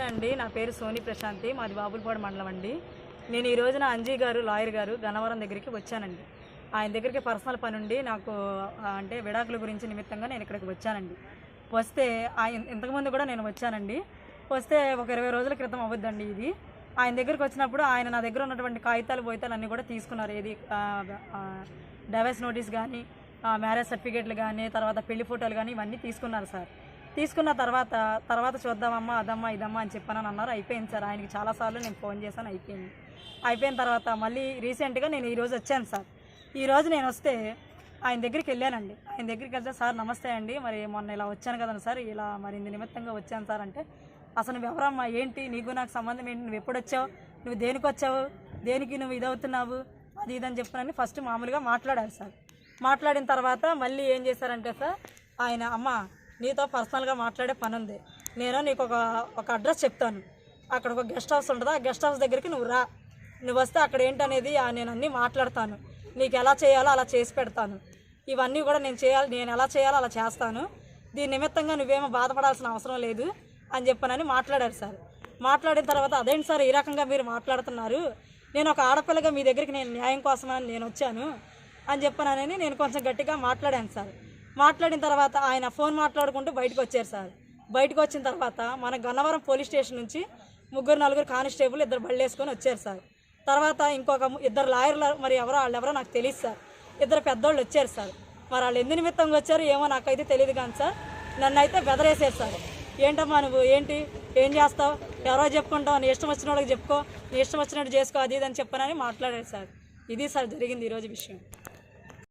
అండి. నా పేరు సోని ప్రశాంతి. మాది బాపులపాడు మండలం అండి. నేను ఈ రోజున అంజీ గారు లాయర్ గారు గన్నవరం దగ్గరికి వచ్చానండి. ఆయన దగ్గరికి పర్సనల్ పని ఉండి నాకు అంటే విడాకుల గురించి నిమిత్తంగా నేను ఇక్కడికి వచ్చానండి. వస్తే ఇంతకుముందు కూడా నేను వచ్చానండి. వస్తే ఒక 20 రోజుల క్రితం అవ్వద్దండి ఇది. ఆయన దగ్గరికి వచ్చినప్పుడు ఆయన నా దగ్గర ఉన్నటువంటి కాగితాలు బోయితాలు అన్నీ కూడా తీసుకున్నారు. ఏది డైవర్స్ నోటీస్ కానీ, మ్యారేజ్ సర్టిఫికేట్లు కానీ, తర్వాత పెళ్లి ఫోటోలు కానీ ఇవన్నీ తీసుకున్నారు సార్. తీసుకున్న తర్వాత చూద్దామమ్మా అదమ్మా ఇదమ్మా అని చెప్పానని అన్నారు. అయిపోయింది సార్. ఆయనకి చాలాసార్లు నేను ఫోన్ చేశాను. అయిపోయిన తర్వాత మళ్ళీ రీసెంట్గా నేను ఈరోజు వచ్చాను సార్. ఈరోజు నేను వస్తే ఆయన దగ్గరికి వెళ్ళానండి. ఆయన దగ్గరికి వెళ్తే సార్ నమస్తే అండి, మరి మొన్న ఇలా వచ్చాను కదండి సార్, ఇలా మరి ఇందు నిమిత్తంగా వచ్చాను సార్ అంటే, అసలు నువ్వు ఎవరమ్మా, ఏంటి నీకు నాకు సంబంధం ఏంటి, నువ్వు ఎప్పుడు వచ్చావు, నువ్వు దేనికి వచ్చావు, దేనికి నువ్వు ఇదవుతున్నావు, అది ఇదని చెప్పానని ఫస్ట్ మామూలుగా మాట్లాడారు సార్. మాట్లాడిన తర్వాత మళ్ళీ ఏం చేశారంటే సార్ ఆయన, అమ్మ నీతో పర్సనల్గా మాట్లాడే పని ఉంది, నేను నీకు ఒక అడ్రస్ చెప్తాను, అక్కడ ఒక గెస్ట్ హౌస్ ఉంటుంది, ఆ గెస్ట్ హౌస్ దగ్గరికి నువ్వు రా, నువ్వు వస్తే అక్కడ ఏంటనేది నేను అన్నీ మాట్లాడతాను, నీకు ఎలా చేయాలో అలా చేసి పెడతాను, ఇవన్నీ కూడా నేను ఎలా చేయాలో అలా చేస్తాను, దీని నిమిత్తంగా నువ్వేమో బాధపడాల్సిన అవసరం లేదు అని చెప్పనని మాట్లాడారు సార్. మాట్లాడిన తర్వాత అదేంటి సార్ ఈ రకంగా మీరు మాట్లాడుతున్నారు, నేను ఒక ఆడపిల్లగా మీ దగ్గరికి నేను న్యాయం కోసమని నేను వచ్చాను అని చెప్పనని నేను కొంచెం గట్టిగా మాట్లాడాను సార్. మాట్లాడిన తర్వాత ఆయన ఫోన్ మాట్లాడుకుంటూ బయటకు వచ్చారు సార్. బయటకు వచ్చిన తర్వాత మన గన్నవరం పోలీస్ స్టేషన్ నుంచి 3-4 కానిస్టేబుల్ 2 బళ్ళు వేసుకొని వచ్చారు సార్. తర్వాత ఇంకొక 2 లాయర్లు, మరి వాళ్ళెవరో నాకు తెలియదు సార్, 2 పెద్దోళ్ళు వచ్చారు సార్. మరి వాళ్ళు ఎందు నిమిత్తంగా వచ్చారు ఏమో నాకైతే తెలియదు కానీ సార్, నన్ను అయితే బెదరేసారు సార్. ఏంటమ్మా నువ్వు ఏం చేస్తావు, ఎవరో చెప్పుకుంటావు, నీ ఇష్టం వచ్చిన వాళ్ళకి చెప్పుకో, నీ ఇష్టం వచ్చినట్టు చేసుకో, అది ఇది అని చెప్పనని మాట్లాడారు సార్. ఇది సార్ జరిగింది ఈరోజు విషయం.